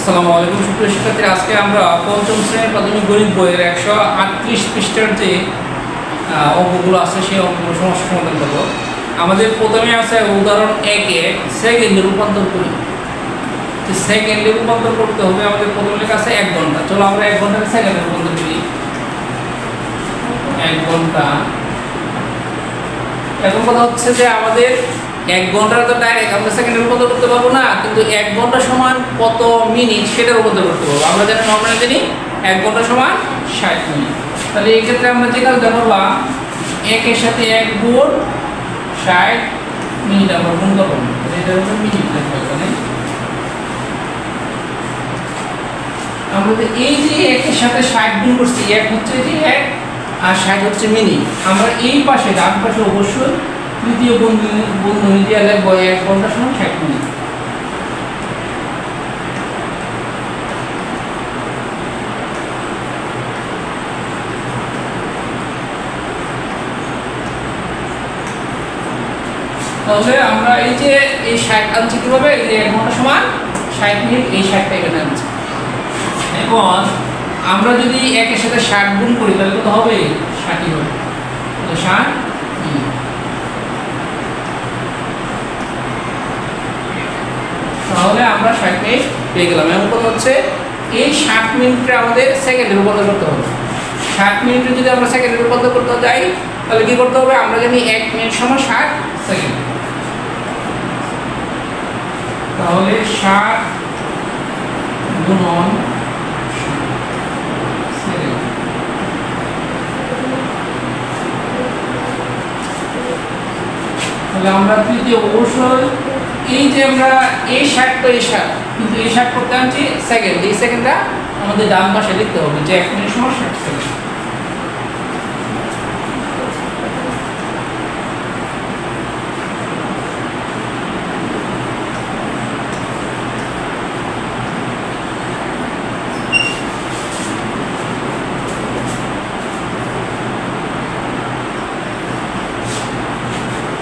আসসালামু আলাইকুম সুপ্রিয় শিক্ষার্থীরা, আজকে আমরা পঞ্চম শ্রেণীর প্রাথমিক গণিত বইয়ের 138 পৃষ্ঠার যে অঙ্কগুলো আছে সেই অঙ্কগুলো সমস্যা সমাধান করব। আমাদের প্রথমে আছে উদাহরণ 1-এ সেকেন্ডে রূপান্তর করি। তো সেকেন্ডে রূপান্তর করতে হবে আমাদের প্রথমে লেখা আছে 1 ঘন্টা। চলো আমরা 1 ঘন্টাকে সেকেন্ডে রূপান্তর করি। 1 ঘন্টা। এখন কথা হচ্ছে যে আমাদের 1 ঘন্টা তো ডাইরেক্ট আমরা সেকেন্ডে রূপান্তর করতে পারবো না, কিন্তু 1 ঘন্টা সমান কত মিনিট সেটা রূপান্তর করতে পারবো। আমরা জানি নরমালি জানি 1 ঘন্টা সমান 60 মিনিট। তাহলে এই ক্ষেত্রে আমরা যে কাজটা করলাম, 1 এর সাথে 1 গুণ 60 মিনিট আমরা গুণ করব। তাহলে এটার উপর মিনিট লিখব এখানে। আমরা তো এই যে 1 এর সাথে 60 গুণ করছি, 1 হচ্ছে যে 1 আর 60 হচ্ছে মিনিট। আমরা এই পাশে ডান পাশে অবশ্যই তৃতীয় বন্ধনী দিয়ে লিখব 1 ঘন্টা সমান 60 মিনিট। তাহলে আমরা এই যে এই 60 আনছি কিভাবে, এই যে 1 ঘন্টা সমান 60 মিনিট, এই 60টা এখানে আনছি। এখন আমরা যদি 1 এর সাথে 60 গুণ করি তাহলে কত হবে, 60 হবে। তাহলে 60 মিনিট। তাহলে আমরা 60 মিনিট পেয়ে গেলাম। এমন কথা হচ্ছে এই 60 মিনিটে আমাদের সেকেন্ডে রূপান্তর করতে হবে। 60 মিনিটে যদি আমরা সেকেন্ডে রূপান্তর করতে যাই তাহলে কি করতে হবে, আমরা জানি 1 মিনিট সমান 60 সেকেন্ড। তাহলে 60 গুণন সেকেন্ড। তাহলে আমরা তৃতীয় অবশ্যই এই যে আমরা এই 60 তো এই 60, কিন্তু এই 60 করতে আনছি সেকেন্ড, এই সেকেন্ডটা আমাদের ডান পাশে লিখতে হবে যে 1 মিনিট সমান 60 সেকেন্ড।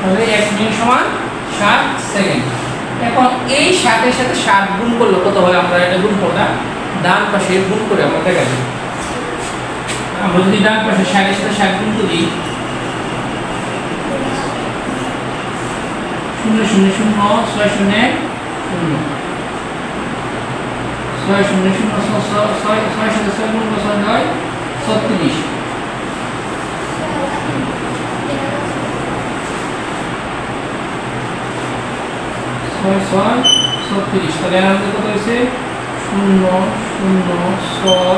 তাহলে 1 মিনিট সমান 60 সেকেন্ড। এখন এই 60 এর সাথে 60 গুণ করলে কত হয়, আমরা এটা গুণ করব, ডান পাশে গুণ করে আমরা দেখা যাবে। আমরা যদি ডান পাশে 60 এর সাথে 60 গুণ করি, 0 0 0 6 0 0 6 0 0 6 সাথে 6 গুণ করলে হয় 36। 6 6 36। তাহলে আমাদের কত হয়েছে, 0 0 6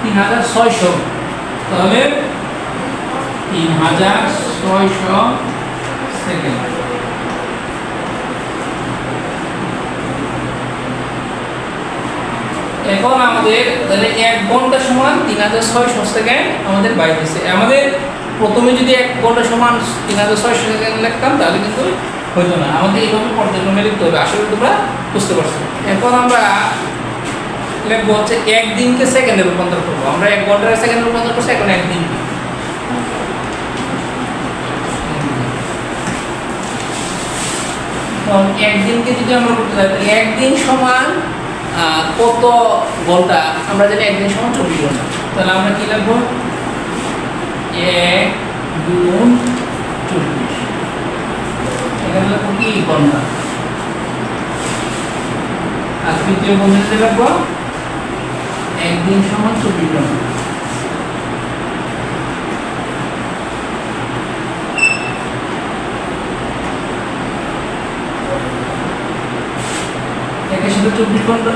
3600। তাহলে 3600 সেকেন্ড। এখন আমাদের তাহলে 1 ঘন্টা সমান 3600 সেকেন্ড আমাদের বাইরেছে। আমাদের প্রথমে যদি 1 ঘন্টা সমান 3600 সেকেন্ড লিখতাম তাহলে কিন্তু হইতো না, আমাদের এইভাবে পর্যায়ক্রমে লিখতে হবে। আসলে তোমরা বুঝতে পারছো। এখন আমরা লিখবো হচ্ছে 1 দিনকে সেকেন্ডে রূপান্তর করবো। আমরা 1 ঘন্টাকে সেকেন্ডে রূপান্তর করছি, এখন 1 দিন। এখন 1 দিনকে যদি আমরা করতে যাই তাহলে 1 দিন সমান কত ঘন্টা, আমরা জানি 1 দিন সমান 24 ঘন্টা। তাহলে আমরা কি লিখবো, 1 গুণ 24, এখানে লিখবো কি ঘন্টা। আর তৃতীয় বন্ধনীতে লিখবো 1 দিন সমান 24 ঘন্টা। একের সাথে 24 ঘন্টা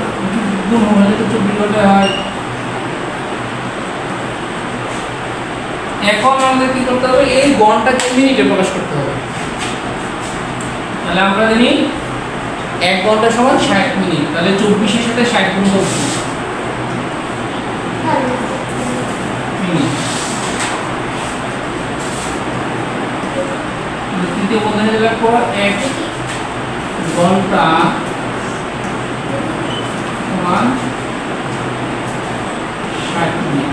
গুণ হলে তো 24 ঘন্টা হয়। এখন আমাদের কি করতে হবে, এই ঘন্টাকে মিনিটে প্রকাশ করতে হবে। তাহলে আমরা জানি 1 ঘন্টা সমান 60 মিনিট। তাহলে 24 এর সাথে 60 গুণ করব মিনিট। তৃতীয় বন্ধনী দেওয়ার পর 1 ঘন্টা সমান 60 মিনিট।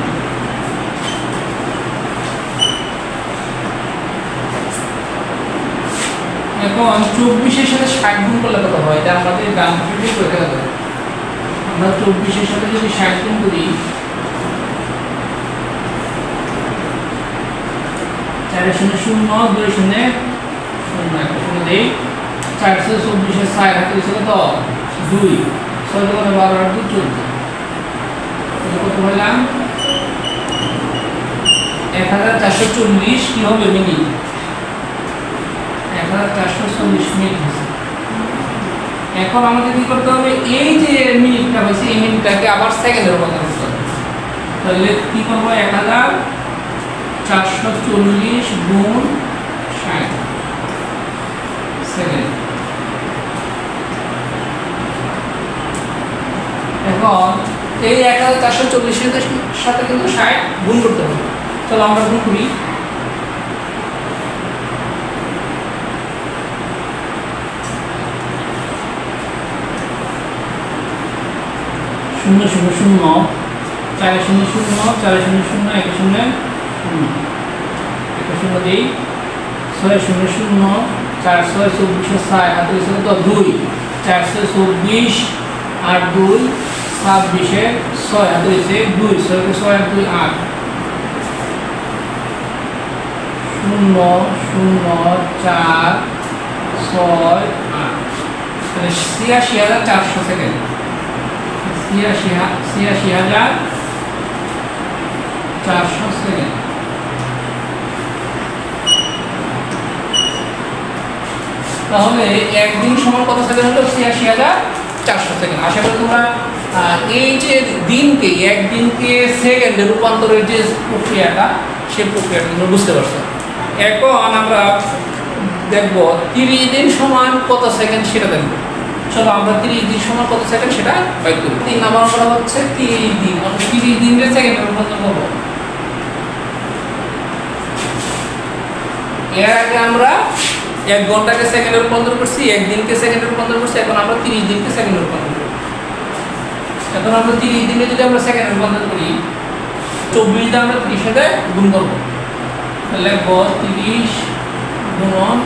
এখন 24 এর সাথে 60 গুণ করলে কত হয়, এটা আমাদের ডান পাশে পরীক্ষা করতে হবে। আমরা 24 এর সাথে যদি 60 গুণ করি 4 0 0 2 0 0 একটা শূন্য দেই 424 এর 6 হাতে ছিল তো 2 6 দুগুণে 12 আর 2 14 কত হলাম 1440 কি হবে মিনিট 1440 মিনিট। এখন আমাদের কি করতে হবে এই যে মিনিটটা হয়েছে এই মিনিটটাকে আবার সেকেন্ডে রূপান্তর করতে হবে। তাহলে কি করব 1440 গুণ 60 সেকেন্ড। এখন এই 1440 এর সাথে কিন্তু 60 গুণ করতে হবে। চলো আমরা গুণ করি। শূন্য শূন্য শূন্য 4 0 0 4 0 0 1 0 0 1 0 দেই 6 0 0 4 6 24 6 হাতে ছিল তো 2 4 24 আর 2 26 এর 6 হাতে আছে 2 6 কে 6 আর 2 8 0 0 4 6 8 তাহলে 86400 সেকেন্ড 86400 সেকেন্ড। তাহলে একদিন সমান কত সেকেন্ড হলো 86400 সেকেন্ড। আশা করি তোমরা এই যে দিনকে একদিনকে সেকেন্ডে রূপান্তরের যে প্রক্রিয়াটা সেই প্রক্রিয়াটা তোমরা বুঝতে পারছো। এখন আমরা দেখব 30 দিন সমান কত সেকেন্ড সেটা দেখব। চলো আমরা 30 দিন সমান কত সেকেন্ড সেটা বের করি। 3 নাম্বার করা হচ্ছে 30 দিন। আমরা 30 দিনের সেকেন্ডে রূপান্তর করব। এর আগে আমরা 1 ঘন্টাকে সেকেন্ডে রূপান্তর করছি, 1 দিনকে সেকেন্ডে রূপান্তর করছি। এখন আমরা 30 দিনকে সেকেন্ডে রূপান্তর করব। এখন আমরা 30 দিনে যদি আমরা সেকেন্ডে রূপান্তর করি 24 দিয়ে আমরা 30 সাথে গুণ করব। তাহলে 30 গুণন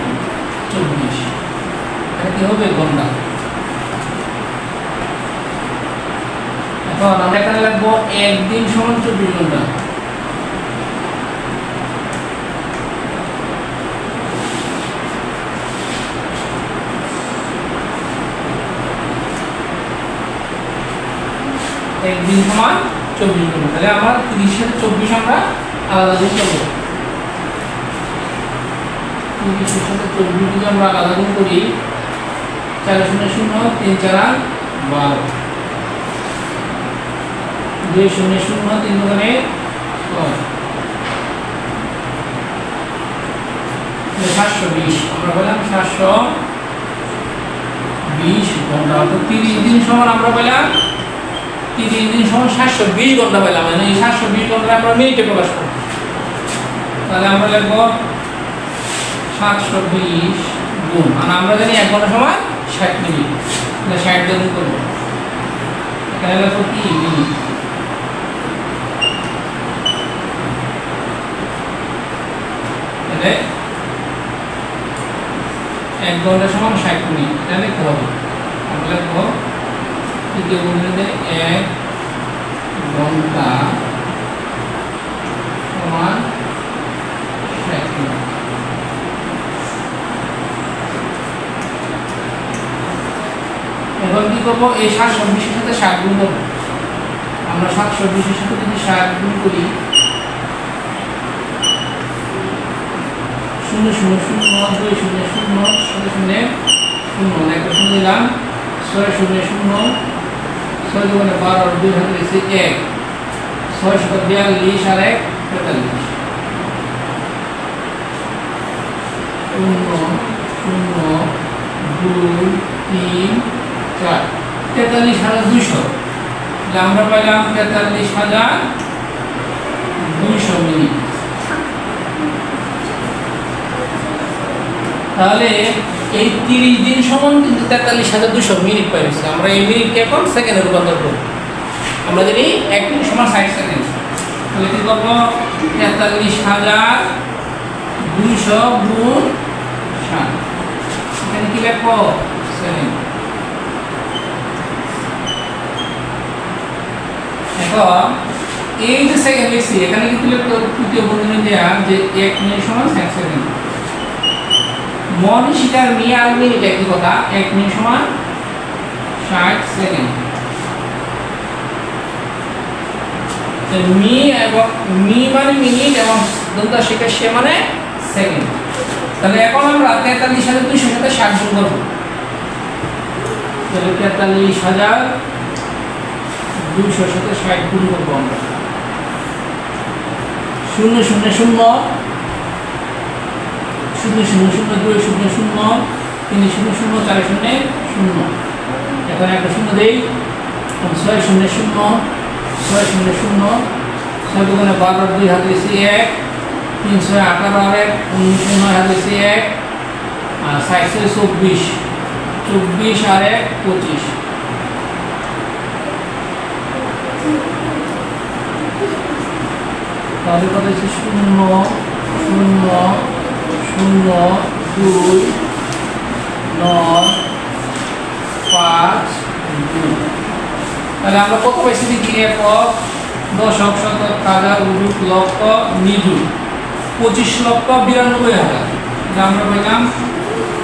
24 এটা কি হবে ঘন্টা। এখন আমরা এখানে লিখব একদিন সমান 24 ঘন্টা। একদিন সমান 24 ঘন্টা। তাহলে আমরা 30 সাথে 24 আমরা আলাদা গুণ করব। 30 সাথে 24 যদি আমরা আলাদা গুণ করি 4 0 0 3 4 12 2 0 0 3 দুগুণে 6 720 আমরা বললাম 720 ঘন্টা। অর্থাৎ 30 দিন সমান আমরা বললাম 30 দিন সমান 720 ঘন্টা পেলাম। মানে এই 720 ঘন্টা আমরা মিনিটে প্রকাশ করব। তাহলে আমরা লিখব 720 গুণ আর আমরা জানি 1 ঘন্টা সমান 60 মিনিট। তাহলে 60 দিয়ে গুণ করব। এখানে লিখব কি মিনিট। তাহলে 1 ঘন্টা সমান 60 মিনিট এটা লিখতে হবে। আমরা লিখব তৃতীয় বন্ধনীতে 1 ঘন্টা সমান 60 মিনিট। এখন কি করবো এই 720 এর সাথে 60 গুণ করবো। আমরা 720 এর সাথে যদি 60 গুণ করি 0 0 0 2 0 0 0 0 একটা শূন্য দিলাম 6 0 0 6 দুগুণে 12 আর 2 হাতে লিখছি 1 6 42 আর 1 43 0 0 2 3 4 43,200। আমরা পাইলাম 43,200 মিনিট। তাহলে এই 30 দিন সমান কিন্তু 43,200 মিনিট পাইছি। আমরা এই মিনিটকে এখন সেকেন্ডে রূপান্তর করব। আমরা জানি 1 মিনিট সমান 60 সেকেন্ড। তাহলে কি করব 43,200 গুণ 60 এখানে কি লিখব সেকেন্ড। এখন এই যে সেকেন্ড লিখছি এখানে কিন্তু লিখতে তৃতীয় বন্ধনী দেয়া যে 1 মিনিট সমান 60 সেকেন্ড। মনীষিকার মি আর মিনিট একই কথা, 1 মিনিট সমান 60 সেকেন্ড। মি এবং মি মানে মিনিট এবং দন্তা শিকার সে মানে সেকেন্ড। তাহলে এখন আমরা 43,200 সাথে 60 গুণ করব। তাহলে 43,200 সাথে 60 গুণ করব আমরা। 0 0 0 0 0 0 0 2 0 0 3 0 0 4 0 0। এখন একটা শূন্য দেই, 6 0 0 6 0 0 6 দুগুণে 12 2 হাতে দিয়েছি 1, 3 6 18 আর 1 19 9 হাতে দিয়েছি 1, আর 60 24 24 আর 1 25। তাহলে কত হচ্ছে 0 0 0 2 9 5 2। তাহলে আমরা কত পাইছি দেখি, একক, দশক, শতক, হাজার, উজুক, লক্ষ, নিযুত, 25,92,000। আমরা পেলাম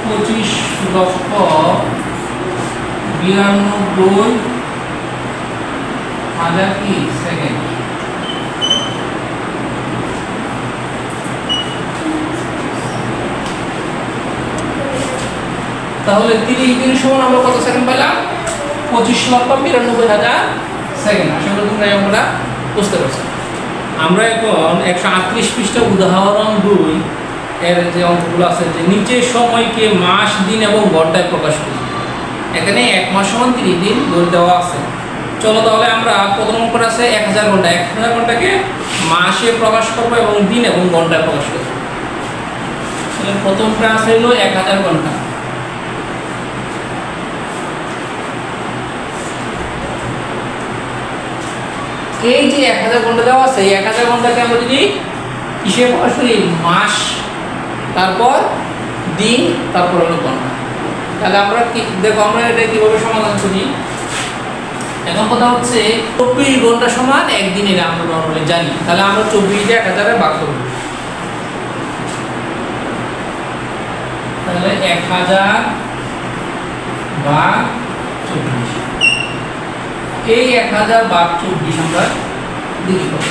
25,92,000 কি সেকেন্ড। তাহলে 30 দিন সমান আমরা কত সেকেন্ড পেলাম? 25,92,000 সেকেন্ড। আশা করি তোমরা আমরা বুঝতে পারছো। আমরা এখন 138 পৃষ্ঠা উদাহরণ 2 এর যে অঙ্কগুলো আছে, যে নিচের সময়কে মাস, দিন এবং ঘন্টায় প্রকাশ করি। এখানে 1 মাস সমান 30 দিন ধরে দেওয়া আছে। চলো তাহলে আমরা প্রথম অঙ্কটা আছে 1000 ঘন্টা। 1000 ঘন্টাকে মাসে প্রকাশ করব এবং দিন এবং ঘন্টায় প্রকাশ করব। তাহলে প্রথমটা আছে হলো 1000 ঘন্টা। এই যে 1000 ঘন্টা দেওয়া আছে, এই 1000 ঘন্টাকে আমরা যদি কিসে প্রকাশ করি? মাস, তারপর দিন, তারপর হলো ঘন্টা। তাহলে আমরা কি দেখো, আমরা এটা কিভাবে সমাধান করি। এখন কথা হচ্ছে 24 ঘন্টা সমান 1 দিন, এটা আমরা নরমালি জানি। তাহলে আমরা 24 কে 1000 এ ভাগ করব। তাহলে 1000 ভাগ 24, এই 1000 ভাগ 24 আমরা দেখি কত।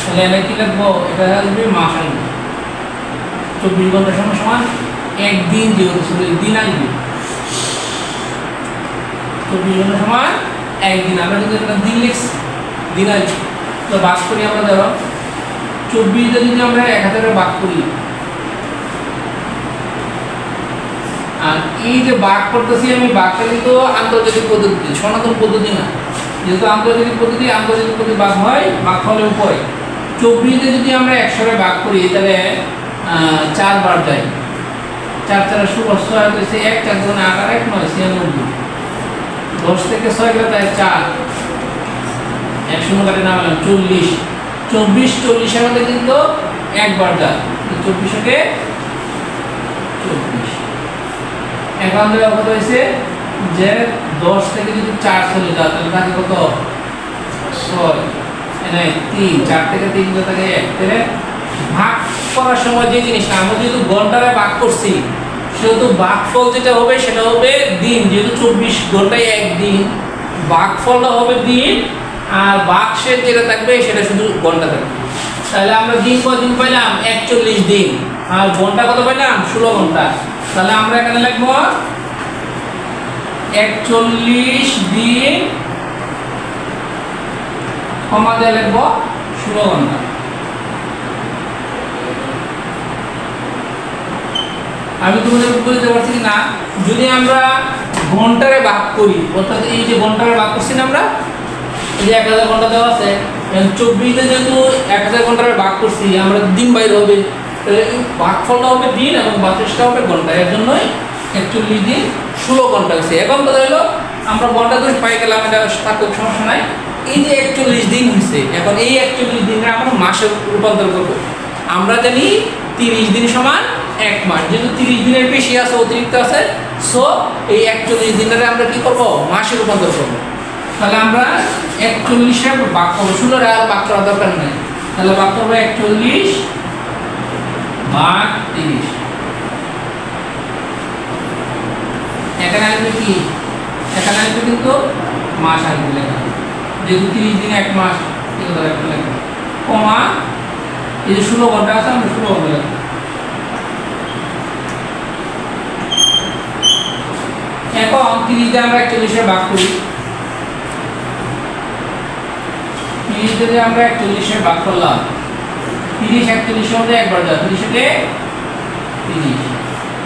তাহলে এখানে কি লিখবো? এটা আসবে মাস আসবে। 24 ঘন্টা সমান 1 দিন, যেহেতু দিন আসবে। 24 ঘন্টা সমান 1 দিন। আমরা যদি একটা দিন লিখছি, দিন আসবে, তো ভাগ করি আমরা। ধরো 24 যদি আমরা 1000 এ ভাগ করি, আর এই যে ভাগ করতেছি আমি, ভাগটা কিন্তু আন্তর্জাতিক পদ্ধতি, সনাতন পদ্ধতি না। যেহেতু আন্তর্জাতিক পদ্ধতি, আন্তর্জাতিক পদ্ধতি ভাগ হয়, ভাগ ফলে উপায়। 24 যদি আমরা 100 এ ভাগ করি, তাহলে 4 বার যায়। 4 4 16 6 হচ্ছে 1, 4 2 8 আর 1 9 96। 10 থেকে 6 গেলে তাই 4, 1 শূন্য কাটে না, 40। 24 40 এর মধ্যে কিন্তু 1 বার যায়। 24 কে 24। এখন দেওয়া কত হয়েছে যে 10 থেকে যদি 4 চলে যায়, তাহলে থাকে কত? 6। এনে 3, 4 থেকে 3 গেলে থাকে 1। তাহলে ভাগ করার সময় যে জিনিসটা আমরা যেহেতু ঘন্টায় ভাগ করছি, সেহেতু ভাগফল যেটা হবে সেটা হবে দিন। যেহেতু 24 ঘন্টায় 1 দিন, ভাগফলটা হবে দিন, আর ভাগশেষ যেটা থাকবে সেটা শুধু ঘন্টা থাকবে। তাহলে আমরা দিন কয়দিন পাইলাম? 41 দিন। আর ঘন্টা কত পাইলাম? 16 ঘন্টা। তাহলে আমরা এখানে লিখব 41 দিন কমা দিয়ে লিখব 16 ঘন্টা। আমি তোমাদের বুঝতে পারছি না, যদি আমরা ঘন্টারে ভাগ করি, অর্থাৎ এই যে ঘন্টারে ভাগ করছি না আমরা, এই যে 1000 ঘন্টা দেওয়া আছে, 24 তে যেহেতু 1000 ঘন্টারে ভাগ করছি, আমরা দিন বাইরে হবে, তাহলে ভাগফলটা হবে দিন এবং ভাগশেষটা হবে ঘন্টা। এর জন্যই 41 দিন 16 ঘন্টা হয়েছে। এখন কথা হলো আমরা ঘন্টা দোষ পাই গেলাম, এটা থাকুক, সমস্যা নাই। এই যে 41 দিন হয়েছে, এখন এই 41 দিনে আমরা মাসে রূপান্তর করব। আমরা জানি 30 দিন সমান 1 মাস। যেহেতু 30 দিনের বেশি আছে, অতিরিক্ত আছে, সো এই 41 দিনের আমরা কি করব? মাসে রূপান্তর করব। তাহলে আমরা 41 ভাগ করবো, 16 আর ভাগ করার দরকার নেই। তাহলে ভাগ করবো 41 ভাগ 30। এখানে আসবে কি, এখানে আসবে কিন্তু মাস আসবে লেখা, যেহেতু 30 দিনে 1 মাস, এগুলো একটা লেখা কমা এই যে 16 ঘন্টা আছে, আমরা 16 ঘন্টা লেখা। এখন 30 দিয়ে আমরা 41 ভাগ করি, 30 দিয়ে আমরা 41 ভাগ করলাম, 30 41 মধ্যে একবার যায়, 30 তে 30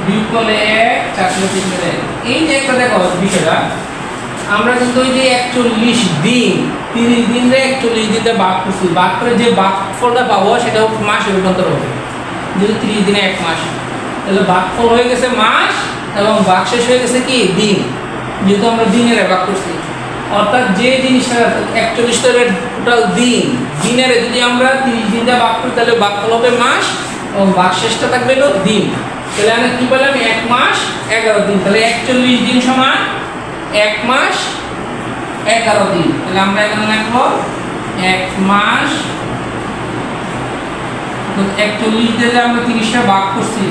বিয়োগ করলে 1 4 3 করে। এই যে একটা দেখো বিষয়টা, আমরা কিন্তু ওই যে 41 দিন 30 দিন রে 41 দিনে ভাগ করছি, ভাগ করে যে ভাগফলটা পাবো সেটা মাসে রূপান্তর হবে, যেহেতু 30 দিনে 1 মাস। তাহলে ভাগফল হয়ে গেছে মাস এবং ভাগশেষ হয়ে গেছে কি দিন, যেহেতু আমরা দিনের ভাগ করছি। অর্থাৎ যে জিনিসটা 41 টার টোটাল দিন, দিনের যদি আমরা 30 দিন দিয়ে ভাগ করি তাহলে ভাগফল হবে মাস এবং ভাগশেষটা থাকবে হলো দিন। তাহলে আমরা কি পেলাম, 1 মাস 11 দিন। তাহলে 41 দিন সমান 1 মাস 11 দিন। তাহলে আমরা এখানে লিখব 1 মাস, 41 দিয়ে আমরা 30 টা ভাগ করছি,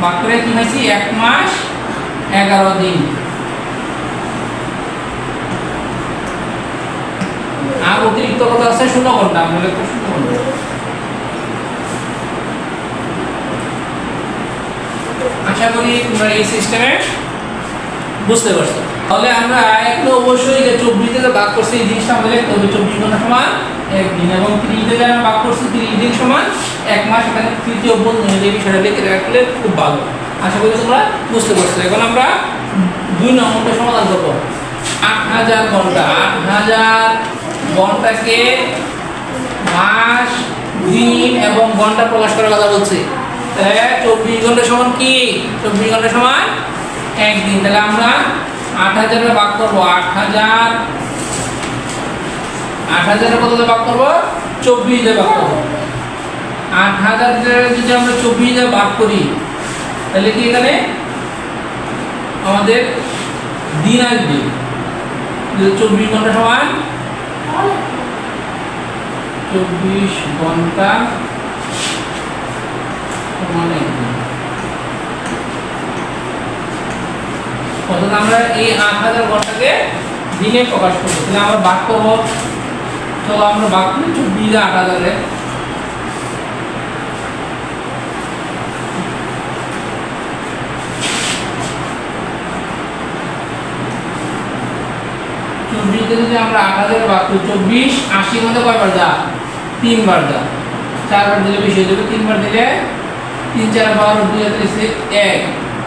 ভাগ করে কি হয়েছে 1 মাস 11 দিন। আর অতিরিক্ত কথা আছে 16 ঘন্টা, আমরা লিখব 16 ঘন্টা। আশা করি তোমরা এই সিস্টেমে বুঝতে পারছো। তাহলে আমরা এখন অবশ্যই যে 24 দিয়ে ভাগ করছি এই জিনিসটা আমাদের লিখতে হবে, 24 ঘন্টা সমান 1 দিন, এবং 30 দিয়ে আমরা ভাগ করছি 30 দিন সমান 1 মাস। এখানে তৃতীয় বন্ধনী এই বিষয়টা লিখে রাখলে খুব ভালো। আশা করি তোমরা বুঝতে পারছো। এখন আমরা 2 নম্বরটা সমাধান করব। 8000 ঘন্টা, 8000 ঘন্টাকে মাস, দিন এবং ঘন্টা প্রকাশ করার কথা বলছি। তাহলে 24 ঘন্টা সমান কি, 24 ঘন্টা সমান 1 দিন। তাহলে আমরা 8000 এর ভাগ করব, 8000 এর কত দিয়ে ভাগ করব, 24 দিয়ে ভাগ করব। 8000 এর যদি আমরা 24 দিয়ে ভাগ করি তাহলে কি এখানে আমাদের দিন আসবে, 24 ঘন্টা সমান 24 ঘন্টা সমান 1 দিন। অর্থাৎ আমরা এই 8000 ঘন্টাকে দিনে প্রকাশ করব। তাহলে আমরা ভাগ করব, চলো আমরা ভাগ করি 24 আর 8000 এর। 24 কে যদি আমরা 8000 ভাগ করি, 24 80 এর মধ্যে কয়বার যা, 3 বার যা, 4 বার দিলে বেশি হয়ে যাবে, 3 বার দিলে 3 4 12 2 3 1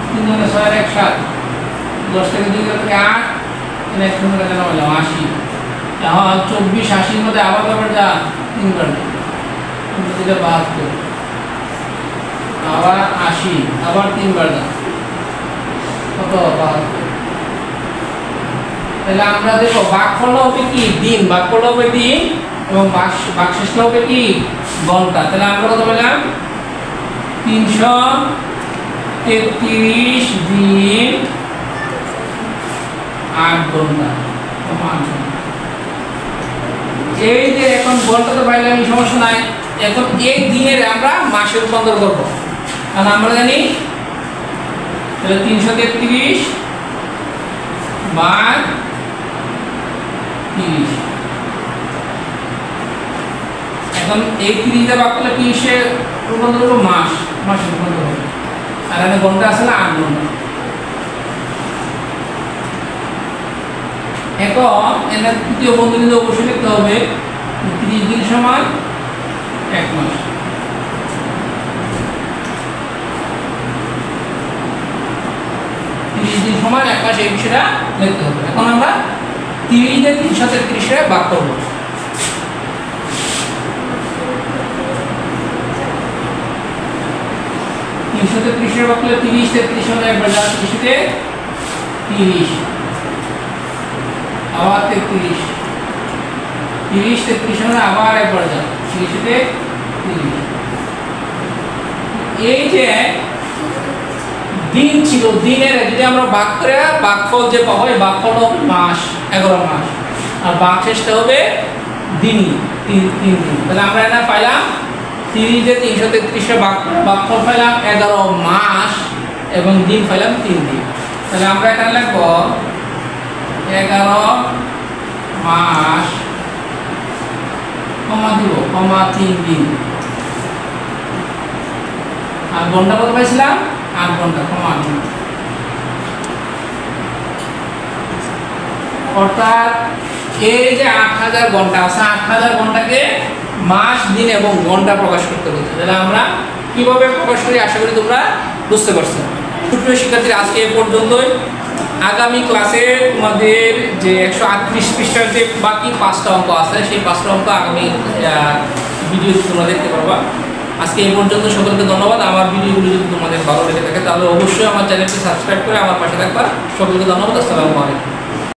3 9 6 1 7 10 থেকে 2 থেকে 8 এখানে 1 শূন্য কাটা হলো 80। এখন 24 80 এর মধ্যে আবার কয়বার যা, 3 বার, 3 দিলে 72, আবার 80, আবার 3 বার যা, কত 72। তাহলে আমরা দেখো ভাগফল হবে কি দিন, ভাগফল হবে দিন এবং ভাগশেষটা হবে কি ঘন্টা। তাহলে আমরা কত পেলাম, 333 দিন 8 ঘন্টা। এই যে এখন ঘন্টা তো পাইলাম, এই সমস্যা নাই। এখন এই দিনের আমরা মাসে রূপান্তর করব, কারণ আমরা জানি 333 ভাগ 30। এখন এই 30 দিয়ে ভাগ করলে 30 এ রূপান্তর করব মাস, মাসে রূপান্তর হবে। আর এখানে ঘন্টা আছে না 8 ঘন্টা। এখন এর তৃতীয় বন্ধনীতে অবশ্যই লিখতে হবে 30 দিন সমান 1 মাস। 30 দিন সমান 1 মাস, এই বিষয়টা লিখতে হবে। এখন আমরা 30 দিয়ে 333 এ ভাগ করব। 333 এর ভাগ করলে 30 33 হলে একবার যা, 30 তে 30, আবার 33, 30 33 হলে আবার একবার যা, 30 তে 30। এই যে দিন ছিল, দিনের যদি আমরা ভাগ করে ভাগফল যে পাবো, এই ভাগফল হবে মাস, 11 মাস। আর বাক শেষটা হবে দিনই, 3 দিন। তাহলে আমরা এটা পাইলাম 3 333 ভাগফল পাইলাম 11 মাস এবং দিন পাইলাম 3 দিন। তাহলে আমরা এখানে লিখব 11 মাস কমা দিব কমা 3 দিন। আর ঘন্টা কত পাইছিলাম? 8 ঘন্টা কমা 8 ঘন্টা। অর্থাৎ এই যে 8000 ঘন্টা আছে, 8000 ঘন্টাকে মাস, দিন এবং ঘন্টা প্রকাশ করতে হচ্ছে। তাহলে আমরা কিভাবে প্রকাশ করি আশা করি তোমরা বুঝতে পারছো। সুপ্রিয় শিক্ষার্থীরা, আজকে এই পর্যন্তই। আগামী ক্লাসে তোমাদের যে 138 পৃষ্ঠার যে বাকি 5টা অঙ্ক আছে, সেই 5টা অঙ্ক আগামী ভিডিও তোমরা দেখতে পারবা। আজকে এই পর্যন্ত, সকলকে ধন্যবাদ। আমার ভিডিওগুলো যদি তোমাদের ভালো লেগে থাকে তাহলে অবশ্যই আমার চ্যানেলটি সাবস্ক্রাইব করে আমার পাশে থাকবা। সকলকে ধন্যবাদ। আসসালামু আলাইকুম।